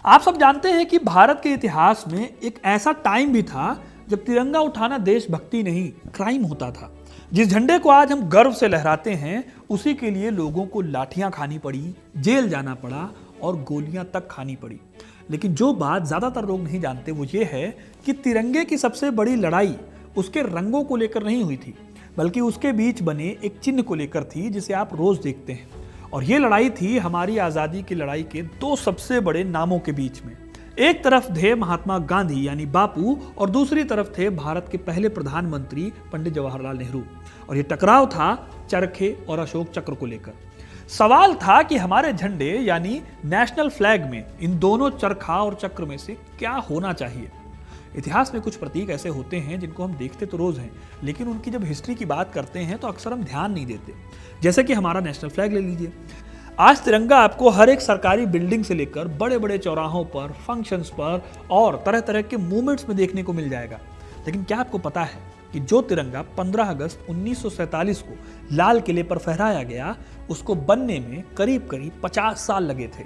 आप सब जानते हैं कि भारत के इतिहास में एक ऐसा टाइम भी था जब तिरंगा उठाना देशभक्ति नहीं, क्राइम होता था। जिस झंडे को आज हम गर्व से लहराते हैं, उसी के लिए लोगों को लाठियां खानी पड़ी, जेल जाना पड़ा और गोलियां तक खानी पड़ी। लेकिन जो बात ज्यादातर लोग नहीं जानते वो ये है कि तिरंगे की सबसे बड़ी लड़ाई उसके रंगों को लेकर नहीं हुई थी, बल्कि उसके बीच बने एक चिन्ह को लेकर थी जिसे आप रोज देखते हैं। और ये लड़ाई थी हमारी आजादी की लड़ाई के दो सबसे बड़े नामों के बीच में। एक तरफ थे महात्मा गांधी यानी बापू और दूसरी तरफ थे भारत के पहले प्रधानमंत्री पंडित जवाहरलाल नेहरू। और ये टकराव था चरखे और अशोक चक्र को लेकर। सवाल था कि हमारे झंडे यानी नेशनल फ्लैग में इन दोनों चरखा और चक्र में से क्या होना चाहिए। इतिहास में कुछ प्रतीक ऐसे होते हैं जिनको हम देखते तो रोज हैं, लेकिन उनकी जब हिस्ट्री की बात करते हैं तो अक्सर हम ध्यान नहीं देते। जैसे कि हमारा नेशनल फ्लैग ले लीजिए। आज तिरंगा आपको हर एक सरकारी बिल्डिंग से लेकर बड़े बड़े चौराहों पर, फंक्शंस पर और तरह तरह के मूवमेंट्स में देखने को मिल जाएगा। लेकिन क्या आपको पता है कि जो तिरंगा 15 अगस्त 1947 को लाल किले पर फहराया गया, उसको बनने में करीब करीब 50 साल लगे थे।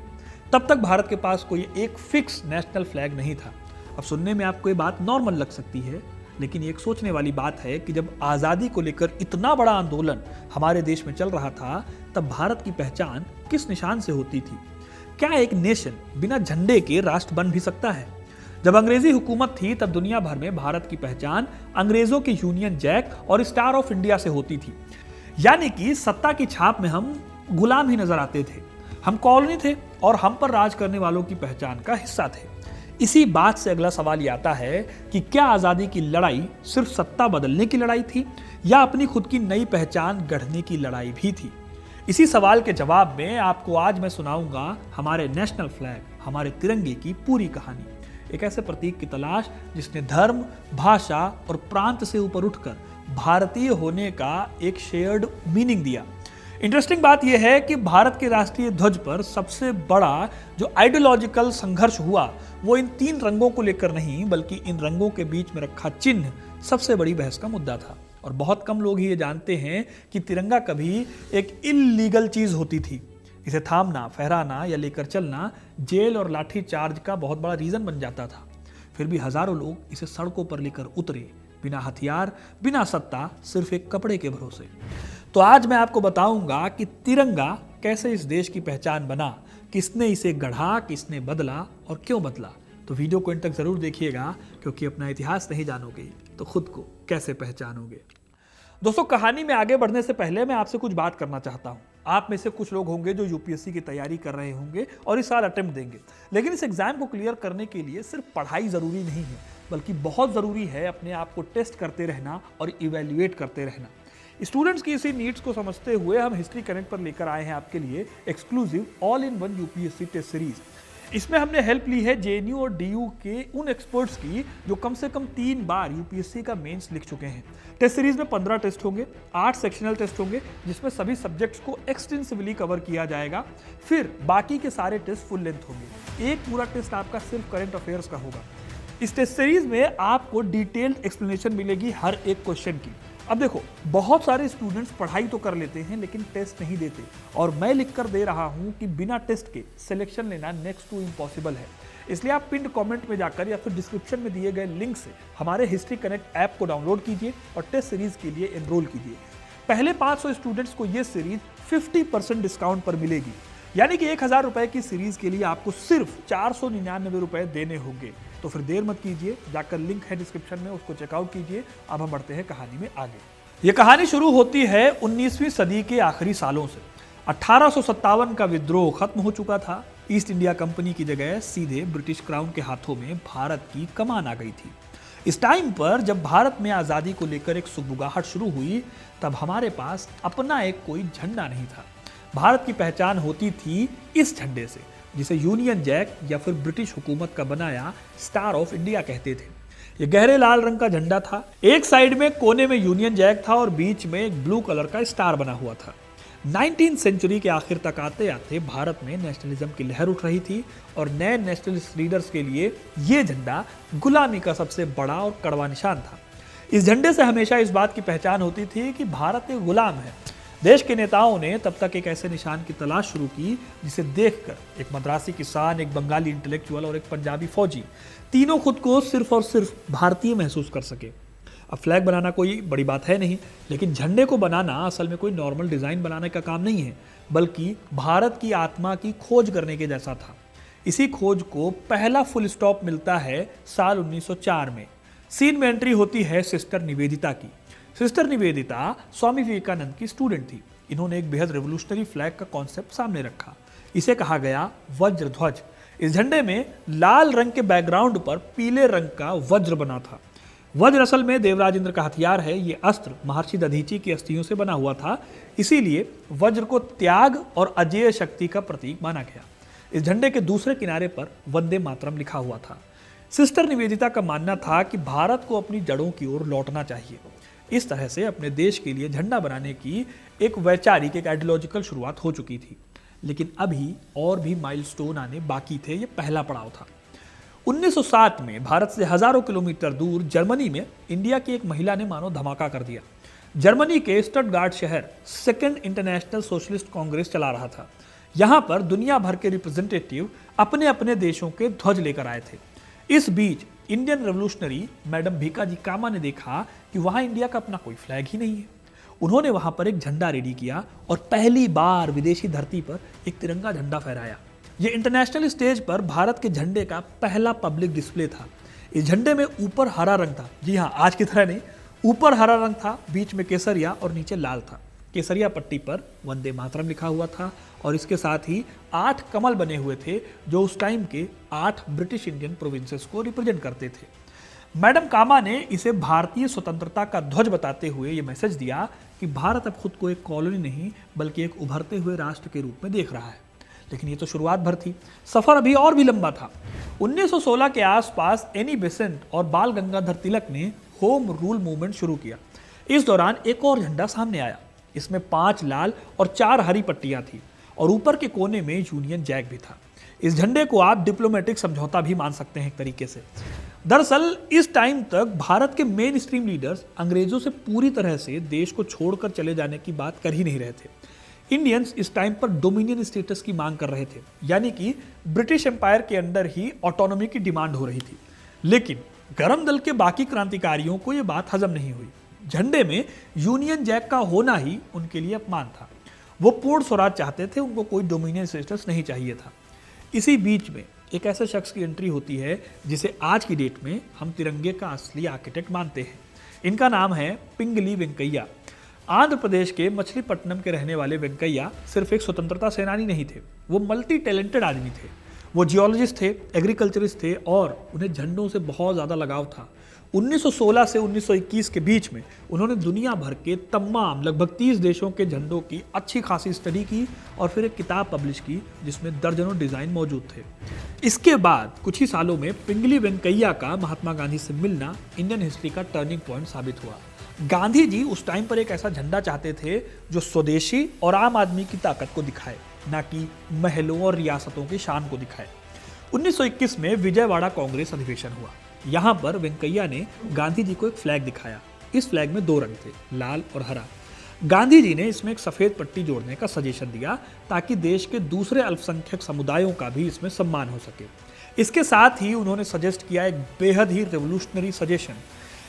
तब तक भारत के पास कोई एक फिक्स नेशनल फ्लैग नहीं था। अब सुनने में आपको ये बात नॉर्मल लग सकती है, लेकिन एक सोचने वाली बात है कि जब आज़ादी को लेकर इतना बड़ा आंदोलन हमारे देश में चल रहा था, तब भारत की पहचान किस निशान से होती थी? क्या एक नेशन बिना झंडे के राष्ट्र बन भी सकता है? जब अंग्रेजी हुकूमत थी तब दुनिया भर में भारत की पहचान अंग्रेजों के यूनियन जैक और स्टार ऑफ इंडिया से होती थी। यानी कि सत्ता की छाप में हम गुलाम ही नजर आते थे। हम कॉलोनी थे और हम पर राज करने वालों की पहचान का हिस्सा थे। इसी बात से अगला सवाल ये आता है कि क्या आज़ादी की लड़ाई सिर्फ सत्ता बदलने की लड़ाई थी या अपनी खुद की नई पहचान गढ़ने की लड़ाई भी थी? इसी सवाल के जवाब में आपको आज मैं सुनाऊंगा हमारे नेशनल फ्लैग, हमारे तिरंगे की पूरी कहानी। एक ऐसे प्रतीक की तलाश जिसने धर्म, भाषा और प्रांत से ऊपर उठकर भारतीय होने का एक शेयर्ड मीनिंग दिया। इंटरेस्टिंग बात यह है कि भारत के राष्ट्रीय ध्वज पर सबसे बड़ा जो आइडियोलॉजिकल संघर्ष हुआ वो इन तीन रंगों को लेकर नहीं, बल्कि इन रंगों के बीच में रखा चिन्ह सबसे बड़ी बहस का मुद्दा था। और बहुत कम लोग ही ये जानते हैं कि तिरंगा कभी एक इल्लीगल चीज होती थी। इसे थामना, फहराना या लेकर चलना जेल और लाठी चार्ज का बहुत बड़ा रीजन बन जाता था। फिर भी हजारों लोग इसे सड़कों पर लेकर उतरे, बिना हथियार, बिना सत्ता, सिर्फ एक कपड़े के भरोसे। तो आज मैं आपको बताऊंगा कि तिरंगा कैसे इस देश की पहचान बना, किसने इसे गढ़ा, किसने बदला और क्यों बदला। तो वीडियो को अंत तक जरूर देखिएगा, क्योंकि अपना इतिहास नहीं जानोगे तो खुद को कैसे पहचानोगे। दोस्तों, कहानी में आगे बढ़ने से पहले मैं आपसे कुछ बात करना चाहता हूं। आप में से कुछ लोग होंगे जो यूपीएससी की तैयारी कर रहे होंगे और इस साल अटेम्प्ट देंगे। लेकिन इस एग्जाम को क्लियर करने के लिए सिर्फ पढ़ाई जरूरी नहीं है, बल्कि बहुत जरूरी है अपने आप को टेस्ट करते रहना और इवेल्युएट करते रहना। स्टूडेंट्स की इसी नीड्स को समझते हुए हम हिस्ट्री कनेक्ट पर लेकर आए हैं आपके लिए exclusive all in one UPSC test series. इसमें हमने हेल्प ली है जेएनयू और डीयू के उन एक्सपर्ट्स की जो कम से कम 3 बार यूपीएससी का मेंस लिख चुके हैं। टेस्ट सीरीज में 15 टेस्ट होंगे, 8 सेक्शनल टेस्ट होंगे जिसमें सभी सब्जेक्ट्स को एक्सटेंसिवली कवर किया जाएगा। फिर बाकी के सारे टेस्ट फुल लेंथ होंगे। एक पूरा टेस्ट आपका सिर्फ करंट अफेयर्स का होगा। इस टेस्ट सीरीज में आपको डिटेल्ड एक्सप्लेनेशन मिलेगी हर एक क्वेश्चन की। अब देखो, बहुत सारे स्टूडेंट्स पढ़ाई तो कर लेते हैं लेकिन टेस्ट नहीं देते, और मैं लिख कर दे रहा हूं कि बिना टेस्ट के सिलेक्शन लेना नेक्स्ट टू इम्पॉसिबल है। इसलिए आप पिंड कमेंट में जाकर या फिर डिस्क्रिप्शन में दिए गए लिंक से हमारे हिस्ट्री कनेक्ट ऐप को डाउनलोड कीजिए और टेस्ट सीरीज के लिए एनरोल कीजिए। पहले 500 स्टूडेंट्स को यह सीरीज 50% डिस्काउंट पर मिलेगी। यानी कि 1000 रुपए की सीरीज के लिए आपको सिर्फ 499 रुपए देने होंगे। तो फिर देर मत कीजिए, जाकर लिंक है डिस्क्रिप्शन में, उसको चेकआउट कीजिए। अब हम बढ़ते हैं कहानी में आगे। यह कहानी शुरू होती है 19वीं सदी के आखिरी सालों से। 1857 का विद्रोह खत्म हो चुका था। ईस्ट इंडिया कंपनी की जगह सीधे ब्रिटिश क्राउन के हाथों में भारत की कमान आ गई थी। इस टाइम पर जब भारत में आज़ादी को लेकर एक सुगबुगाहट शुरू हुई, तब हमारे पास अपना एक कोई झंडा नहीं था। भारत की पहचान होती थी इस झंडे से, जिसे यूनियन जैक या फिर ब्रिटिश हुकूमत का बनाया स्टार ऑफ इंडिया कहते थे। ये गहरे लाल रंग का झंडा था। एक साइड में कोने में यूनियन जैक था और बीच में एक ब्लू कलर का स्टार बना हुआ था। 19वीं सेंचुरी के आखिर तक आते आते भारत में नेशनलिज्म की लहर उठ रही थी और नए नेशनलिस्ट लीडर्स के लिए ये झंडा गुलामी का सबसे बड़ा और कड़वा निशान था। इस झंडे से हमेशा इस बात की पहचान होती थी कि भारत एक गुलाम है। देश के नेताओं ने तब तक एक ऐसे निशान की तलाश शुरू की जिसे देखकर एक मद्रासी किसान, एक बंगाली इंटेलेक्चुअल और एक पंजाबी फौजी तीनों खुद को सिर्फ और सिर्फ भारतीय महसूस कर सके। अब फ्लैग बनाना कोई बड़ी बात है नहीं, लेकिन झंडे को बनाना असल में कोई नॉर्मल डिज़ाइन बनाने का काम नहीं है, बल्कि भारत की आत्मा की खोज करने के जैसा था। इसी खोज को पहला फुल स्टॉप मिलता है साल 1904 में। सीन में एंट्री होती है सिस्टर निवेदिता की। सिस्टर निवेदिता स्वामी विवेकानंद की स्टूडेंट थी। इन्होंने एक बेहद रेवोल्यूशनरी फ्लैग का कॉन्सेप्ट सामने रखा। इसे कहा गया वज्र ध्वज। इस झंडे में लाल रंग के बैकग्राउंड पर पीले रंग का वज्र बना था। वज्र असल में देवराज इंद्र का हथियार है। ये अस्त्र महर्षि दधीची की अस्थियों से बना हुआ था, इसीलिए वज्र को त्याग और अजेय शक्ति का प्रतीक माना गया। इस झंडे के दूसरे किनारे पर वंदे मातरम लिखा हुआ था। सिस्टर निवेदिता का मानना था कि भारत को अपनी जड़ों की ओर लौटना चाहिए। इस तरह से अपने देश के लिए झंडा बनाने की एक वैचारिक, एक आइडियोलॉजिकल शुरुआत हो चुकी थी। लेकिन अभी और भी माइलस्टोन आने बाकी थे। ये पहला पड़ाव था। 1907 में भारत से हजारों किलोमीटर दूर जर्मनी में इंडिया की एक महिला ने मानो धमाका कर दिया। जर्मनी के स्टटगार्ट शहर सेकेंड इंटरनेशनल सोशलिस्ट कांग्रेस चला रहा था। यहाँ पर दुनिया भर के रिप्रेजेंटेटिव अपने अपने देशों के ध्वज लेकर आए थे। इस बीच इंडियन रेवोल्यूशनरी मैडम भीकाजी कामा ने देखा कि वहाँ इंडिया का अपना कोई फ्लैग ही नहीं है। उन्होंने वहाँ पर एक झंडा रेडी किया और पहली बार विदेशी धरती पर एक तिरंगा झंडा फहराया। ये इंटरनेशनल स्टेज पर भारत के झंडे का पहला पब्लिक डिस्प्ले था। इस झंडे में ऊपर हरा रंग था। जी हाँ, आज की तरह नहीं, ऊपर हरा रंग था, बीच में केसरिया और नीचे लाल था। केसरिया पट्टी पर वंदे मातरम लिखा हुआ था और इसके साथ ही 8 कमल बने हुए थे जो उस टाइम के 8 ब्रिटिश इंडियन प्रोविंसेस को रिप्रेजेंट करते थे। मैडम कामा ने इसे भारतीय स्वतंत्रता का ध्वज बताते हुए ये मैसेज दिया कि भारत अब खुद को एक कॉलोनी नहीं बल्कि एक उभरते हुए राष्ट्र के रूप में देख रहा है। लेकिन ये तो शुरुआत भर थी, सफर अभी और भी लंबा था। 1916 के आसपास एनी बेसेंट और बाल गंगाधर तिलक ने होम रूल मूवमेंट शुरू किया। इस दौरान एक और झंडा सामने आया। इसमें 5 लाल और 4 हरी पट्टियां थी और ऊपर के कोने में यूनियन जैक भी था। इस झंडे को आप डिप्लोमेटिक समझौता भी मान सकते हैं एक तरीके से। दरअसल इस टाइम तक भारत के मेन स्ट्रीम लीडर्स अंग्रेजों से पूरी तरह से देश को छोड़कर चले जाने की बात कर ही नहीं रहे थे। इंडियंस इस टाइम पर डोमिनियन स्टेटस की मांग कर रहे थे, यानी कि ब्रिटिश एम्पायर के अंदर ही ऑटोनॉमी की डिमांड हो रही थी। लेकिन गरम दल के बाकी क्रांतिकारियों को यह बात हजम नहीं हुई। झंडे में यूनियन जैक का होना ही उनके लिए अपमान था। वो पूर्ण स्वराज चाहते थे, उनको कोई डोमिनियन स्टेटस नहीं चाहिए था। इसी बीच में एक ऐसे शख्स की एंट्री होती है जिसे आज की डेट में हम तिरंगे का असली आर्किटेक्ट मानते हैं। इनका नाम है पिंगली वेंकैया। आंध्र प्रदेश के मछलीपट्टनम के रहने वाले वेंकैया सिर्फ एक स्वतंत्रता सेनानी नहीं थे, वो मल्टी टैलेंटेड आदमी थे। वो जियोलॉजिस्ट थे, एग्रीकल्चरिस्ट थे और उन्हें झंडों से बहुत ज़्यादा लगाव था। 1916 से 1921 के बीच में उन्होंने दुनिया भर के तमाम लगभग 30 देशों के झंडों की अच्छी खासी स्टडी की और फिर एक किताब पब्लिश की जिसमें दर्जनों डिज़ाइन मौजूद थे। इसके बाद कुछ ही सालों में पिंगली वेंकैया का महात्मा गांधी से मिलना इंडियन हिस्ट्री का टर्निंग पॉइंट साबित हुआ। गांधी जी उस टाइम पर एक ऐसा झंडा चाहते थे जो स्वदेशी और आम आदमी की ताकत को दिखाए, ना कि महलों और रियासतों की शान को दिखाए। 1921 में विजयवाड़ा कांग्रेस अधिवेशन हुआ। यहाँ पर वेंकैया ने गांधी जी को एक फ्लैग दिखाया। इस फ्लैग में 2 रंग थे, लाल और हरा। गांधी जी ने इसमें एक सफ़ेद पट्टी जोड़ने का सजेशन दिया ताकि देश के दूसरे अल्पसंख्यक समुदायों का भी इसमें सम्मान हो सके। इसके साथ ही उन्होंने सजेस्ट किया एक बेहद ही रेवोल्यूशनरी सजेशन।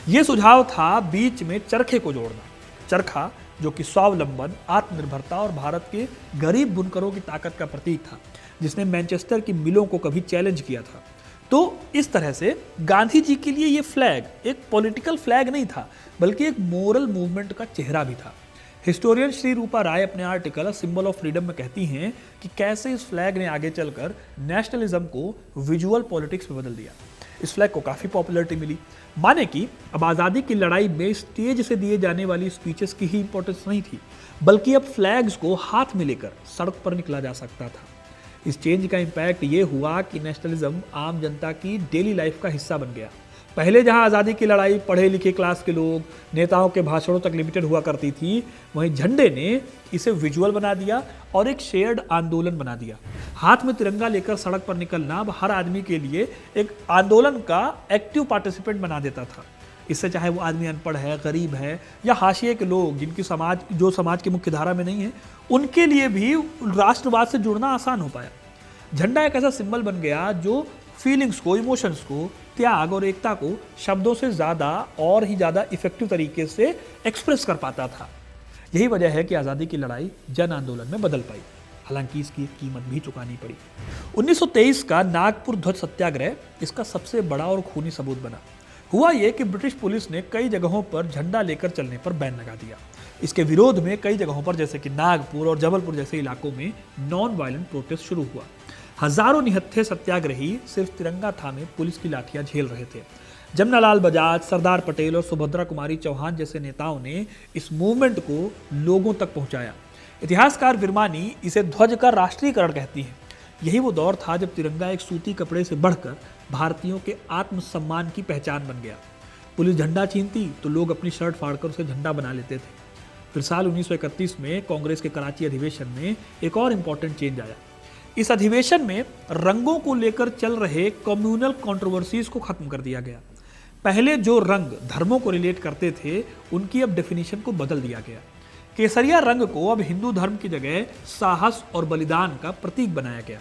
ये सुझाव था बीच में चरखे को जोड़ना। चरखा जो कि स्वावलंबन, आत्मनिर्भरता और भारत के गरीब बुनकरों की ताकत का प्रतीक था, जिसने मैनचेस्टर की मिलों को कभी चैलेंज किया था। तो इस तरह से गांधी जी के लिए ये फ्लैग एक पॉलिटिकल फ्लैग नहीं था बल्कि एक मोरल मूवमेंट का चेहरा भी था। हिस्टोरियन श्री रूपा राय अपने आर्टिकल सिंबल ऑफ फ्रीडम में कहती हैं कि कैसे इस फ्लैग ने आगे चलकर नेशनलिज्म को विजुअल पॉलिटिक्स में बदल दिया। इस फ्लैग को काफ़ी पॉपुलैरिटी मिली। माने कि अब आज़ादी की लड़ाई में स्टेज से दिए जाने वाली स्पीचेस की ही इंपॉर्टेंस नहीं थी, बल्कि अब फ्लैग्स को हाथ में लेकर सड़क पर निकला जा सकता था। इस चेंज का इम्पैक्ट ये हुआ कि नेशनलिज्म आम जनता की डेली लाइफ का हिस्सा बन गया। पहले जहां आज़ादी की लड़ाई पढ़े लिखे क्लास के लोग, नेताओं के भाषणों तक लिमिटेड हुआ करती थी, वहीं झंडे ने इसे विजुअल बना दिया और एक शेयर्ड आंदोलन बना दिया। हाथ में तिरंगा लेकर सड़क पर निकलना अब हर आदमी के लिए एक आंदोलन का एक्टिव पार्टिसिपेंट बना देता था। इससे चाहे वो आदमी अनपढ़ है, गरीब है या हाशिए के लोग जिनकी समाज की मुख्य धारा में नहीं है, उनके लिए भी राष्ट्रवाद से जुड़ना आसान हो पाया। झंडा एक ऐसा सिंबल बन गया जो फीलिंग्स को, इमोशंस को, त्याग और एकता को शब्दों से ज़्यादा और ही ज़्यादा इफेक्टिव तरीके से एक्सप्रेस कर पाता था। यही वजह है कि आज़ादी की लड़ाई जन आंदोलन में बदल पाई, हालांकि इसकी कीमत भी चुकानी पड़ी। 1923 का नागपुर ध्वज सत्याग्रह इसका सबसे बड़ा और खूनी सबूत बना। हुआ ये कि ब्रिटिश पुलिस ने कई जगहों पर झंडा लेकर चलने पर बैन लगा दिया। इसके विरोध में कई जगहों पर जैसे कि नागपुर और जबलपुर जैसे इलाकों में नॉन वायलेंट प्रोटेस्ट शुरू हुआ। हजारों निहत्थे सत्याग्रही सिर्फ तिरंगा थामे पुलिस की लाठियां झेल रहे थे। जमनालाल बजाज, सरदार पटेल और सुभद्रा कुमारी चौहान जैसे नेताओं ने इस मूवमेंट को लोगों तक पहुंचाया। इतिहासकार विरमानी इसे ध्वज का राष्ट्रीयकरण कहती हैं। यही वो दौर था जब तिरंगा एक सूती कपड़े से बढ़कर भारतीयों के आत्मसम्मान की पहचान बन गया। पुलिस झंडा छीनती तो लोग अपनी शर्ट फाड़कर उसे झंडा बना लेते थे। फिर साल 1931 में कांग्रेस के कराची अधिवेशन में एक और इम्पॉर्टेंट चेंज आया। इस अधिवेशन में रंगों को लेकर चल रहे कम्युनल कंट्रोवर्सीज को खत्म कर दिया गया। पहले जो रंग धर्मों को रिलेट करते थे, उनकी अब डेफिनेशन को बदल दिया गया। केसरिया रंग को अब हिंदू धर्म की जगह साहस और बलिदान का प्रतीक बनाया गया।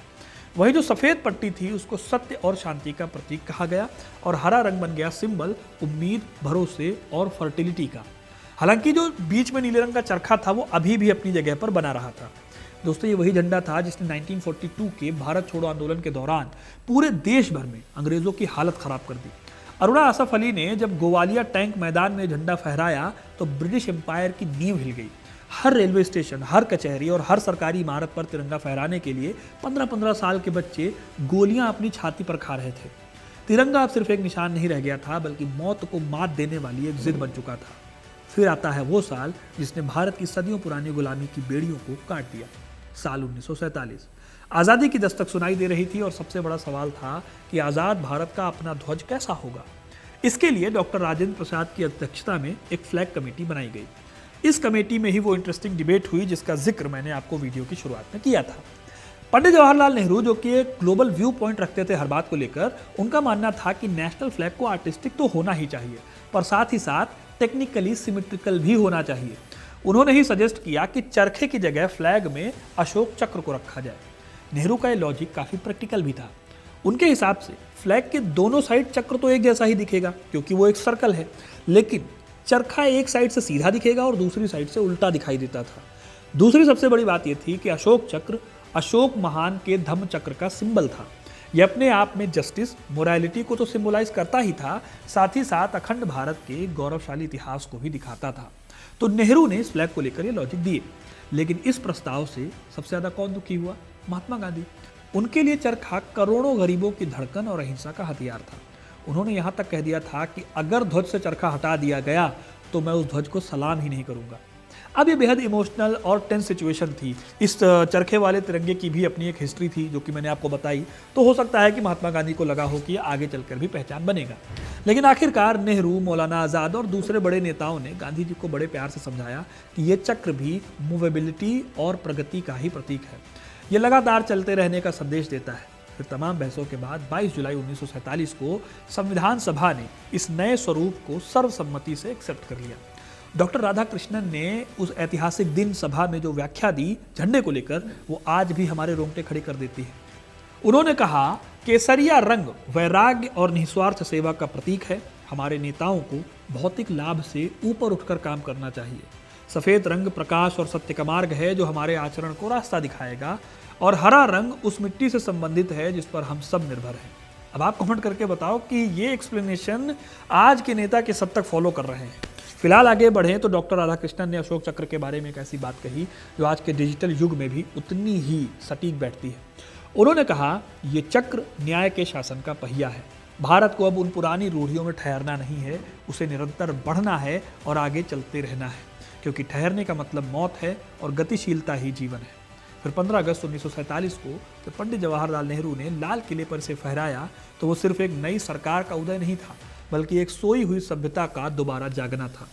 वही जो सफेद पट्टी थी उसको सत्य और शांति का प्रतीक कहा गया और हरा रंग बन गया सिंबल उम्मीद, भरोसे और फर्टिलिटी का। हालांकि जो बीच में नीले रंग का चरखा था वो अभी भी अपनी जगह पर बना रहा था। दोस्तों, ये वही झंडा था जिसने 1942 के भारत छोड़ो आंदोलन के दौरान पूरे देश भर में अंग्रेजों की हालत खराब कर दी। अरुणा आसफ अली ने जब गोवालिया टैंक मैदान में झंडा फहराया तो ब्रिटिश एम्पायर की नींव हिल गई। हर रेलवे स्टेशन, हर कचहरी और हर सरकारी इमारत पर तिरंगा फहराने के लिए 15-15 साल के बच्चे गोलियां अपनी छाती पर खा रहे थे। तिरंगा अब सिर्फ एक निशान नहीं रह गया था, बल्कि मौत को मात देने वाली एक जिद बन चुका था। फिर आता है वो साल जिसने भारत की सदियों पुरानी गुलामी की बेड़ियों को काट दिया, साल 1947। आज़ादी की दस्तक सुनाई दे रही थी और सबसे बड़ा सवाल था कि आज़ाद भारत का अपना ध्वज कैसा होगा। इसके लिए डॉक्टर राजेंद्र प्रसाद की अध्यक्षता में एक फ्लैग कमेटी बनाई गई। इस कमेटी में ही वो इंटरेस्टिंग डिबेट हुई जिसका जिक्र मैंने आपको वीडियो की शुरुआत में किया था। पंडित जवाहरलाल नेहरू, जो कि एक ग्लोबल व्यू पॉइंट रखते थे हर बात को लेकर, उनका मानना था कि नेशनल फ्लैग को आर्टिस्टिक तो होना ही चाहिए, पर साथ ही साथ टेक्निकली सिमेट्रिकल भी होना चाहिए। उन्होंने ही सजेस्ट किया कि चरखे की जगह फ्लैग में अशोक चक्र को रखा जाए। नेहरू का ये लॉजिक काफ़ी प्रैक्टिकल भी था। उनके हिसाब से फ्लैग के दोनों साइड चक्र तो एक जैसा ही दिखेगा क्योंकि वो एक सर्कल है, लेकिन चरखा एक साइड से सीधा दिखेगा और दूसरी साइड से उल्टा दिखाई देता था। दूसरी सबसे बड़ी बात यह थी कि अशोक चक्र अशोक महान के धम्म चक्र का सिंबल था। यह अपने आप में जस्टिस, मोरालिटी को तो सिंबलाइज करता ही था, साथ ही साथ अखंड भारत के गौरवशाली इतिहास को भी दिखाता था। तो नेहरू ने इस फ्लैग को लेकर ये लॉजिक दिए, लेकिन इस प्रस्ताव से सबसे ज़्यादा कौन दुखी हुआ? महात्मा गांधी। उनके लिए चरखा करोड़ों गरीबों की धड़कन और अहिंसा का हथियार था। उन्होंने यहाँ तक कह दिया था कि अगर ध्वज से चरखा हटा दिया गया तो मैं उस ध्वज को सलाम ही नहीं करूँगा। अब ये बेहद इमोशनल और टेंस सिचुएशन थी। इस चरखे वाले तिरंगे की भी अपनी एक हिस्ट्री थी जो कि मैंने आपको बताई। तो हो सकता है कि महात्मा गांधी को लगा हो कि आगे चलकर भी पहचान बनेगा, लेकिन आखिरकार नेहरू, मौलाना आज़ाद और दूसरे बड़े नेताओं ने गांधी जी को बड़े प्यार से समझाया कि ये चक्र भी मूवेबिलिटी और प्रगति का ही प्रतीक है। ये लगातार चलते रहने का संदेश देता है। फिर तमाम बहसों के बाद 22 जुलाई 1947 को संविधान सभा ने इस नए स्वरूप को सर्वसम्मति से एक्सेप्ट कर लिया। डॉक्टर राधाकृष्णन ने उस ऐतिहासिक दिन सभा में जो व्याख्या दी झंडे को लेकर, वो आज भी हमारे रोंगटे खड़े कर देती है। उन्होंने कहा, केसरिया रंग वैराग्य और निस्वार्थ सेवा का प्रतीक है। हमारे नेताओं को भौतिक लाभ से ऊपर उठकर काम करना चाहिए। सफ़ेद रंग प्रकाश और सत्य का मार्ग है जो हमारे आचरण को रास्ता दिखाएगा, और हरा रंग उस मिट्टी से संबंधित है जिस पर हम सब निर्भर हैं। अब आप कमेंट करके बताओ कि ये एक्सप्लेनेशन आज के नेता किस हद तक फॉलो कर रहे हैं। फिलहाल आगे बढ़ें तो डॉक्टर राधाकृष्णन ने अशोक चक्र के बारे में एक ऐसी बात कही जो आज के डिजिटल युग में भी उतनी ही सटीक बैठती है। उन्होंने कहा, ये चक्र न्याय के शासन का पहिया है। भारत को अब उन पुरानी रूढ़ियों में ठहरना नहीं है, उसे निरंतर बढ़ना है और आगे चलते रहना है, क्योंकि ठहरने का मतलब मौत है और गतिशीलता ही जीवन है। फिर 15 अगस्त 1947 को जब पंडित जवाहरलाल नेहरू ने लाल किले पर इसे फहराया तो वो सिर्फ एक नई सरकार का उदय नहीं था, बल्कि एक सोई हुई सभ्यता का दोबारा जागना था।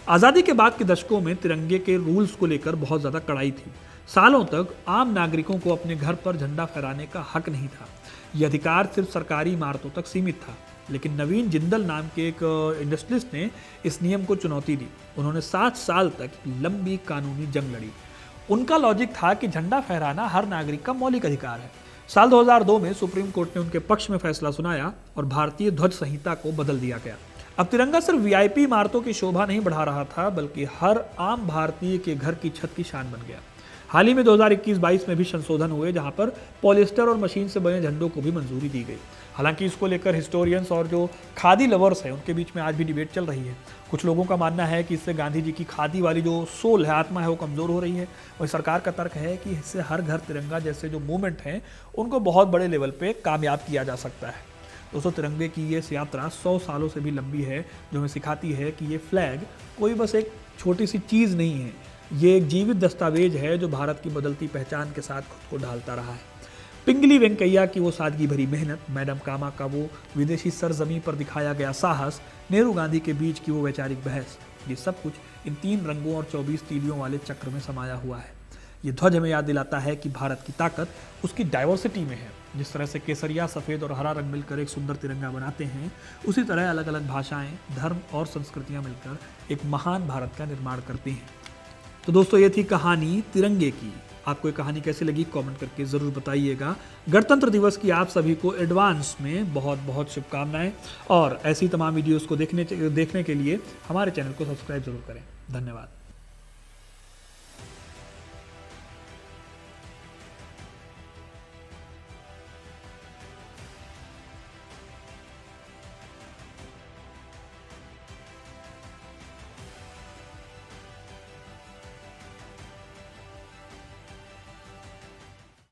आज़ादी के बाद के दशकों में तिरंगे के रूल्स को लेकर बहुत ज़्यादा कड़ाई थी। सालों तक आम नागरिकों को अपने घर पर झंडा फहराने का हक नहीं था। यह अधिकार सिर्फ सरकारी इमारतों तक सीमित था। लेकिन नवीन जिंदल नाम के एक इंडस्ट्रियलिस्ट ने इस नियम को चुनौती दी। उन्होंने 7 साल तक लंबी कानूनी जंग लड़ी। उनका लॉजिक था कि झंडा फहराना हर नागरिक का मौलिक अधिकार है। साल 2002 में सुप्रीम कोर्ट ने उनके पक्ष में फैसला सुनाया और भारतीय ध्वज संहिता को बदल दिया गया। अब तिरंगा सिर्फ वीआईपी इमारतों की शोभा नहीं बढ़ा रहा था, बल्कि हर आम भारतीय के घर की छत की शान बन गया। हाल ही में 2021-22 में भी संशोधन हुए, जहां पर पॉलिएस्टर और मशीन से बने झंडों को भी मंजूरी दी गई। हालांकि इसको लेकर हिस्टोरियंस और जो खादी लवर्स हैं उनके बीच में आज भी डिबेट चल रही है। कुछ लोगों का मानना है कि इससे गांधी जी की खादी वाली जो सोल है, आत्मा है, वो कमज़ोर हो रही है। और सरकार का तर्क है कि इससे हर घर तिरंगा जैसे जो मूवमेंट हैं उनको बहुत बड़े लेवल पे कामयाब किया जा सकता है। दोस्तों, तिरंगे की ये यात्रा 100 सालों से भी लंबी है, जो हमें सिखाती है कि ये फ्लैग कोई बस एक छोटी सी चीज़ नहीं है, ये एक जीवित दस्तावेज है जो भारत की बदलती पहचान के साथ खुद को ढालता रहा है। पिंगली वेंकैया की वो सादगी भरी मेहनत, मैडम कामा का वो विदेशी सरजमी पर दिखाया गया साहस, नेहरू गांधी के बीच की वो वैचारिक बहस, ये सब कुछ इन 3 रंगों और 24 तीलियों वाले चक्र में समाया हुआ है। ये ध्वज हमें याद दिलाता है कि भारत की ताकत उसकी डाइवर्सिटी में है। जिस तरह से केसरिया, सफ़ेद और हरा रंग मिलकर एक सुंदर तिरंगा बनाते हैं, उसी तरह अलग अलग भाषाएं, धर्म और संस्कृतियां मिलकर एक महान भारत का निर्माण करती हैं। तो दोस्तों, ये थी कहानी तिरंगे की। आपको ये कहानी कैसी लगी कमेंट करके ज़रूर बताइएगा। गणतंत्र दिवस की आप सभी को एडवांस में बहुत बहुत शुभकामनाएं, और ऐसी तमाम वीडियोस को देखने के लिए हमारे चैनल को सब्सक्राइब जरूर करें। धन्यवाद।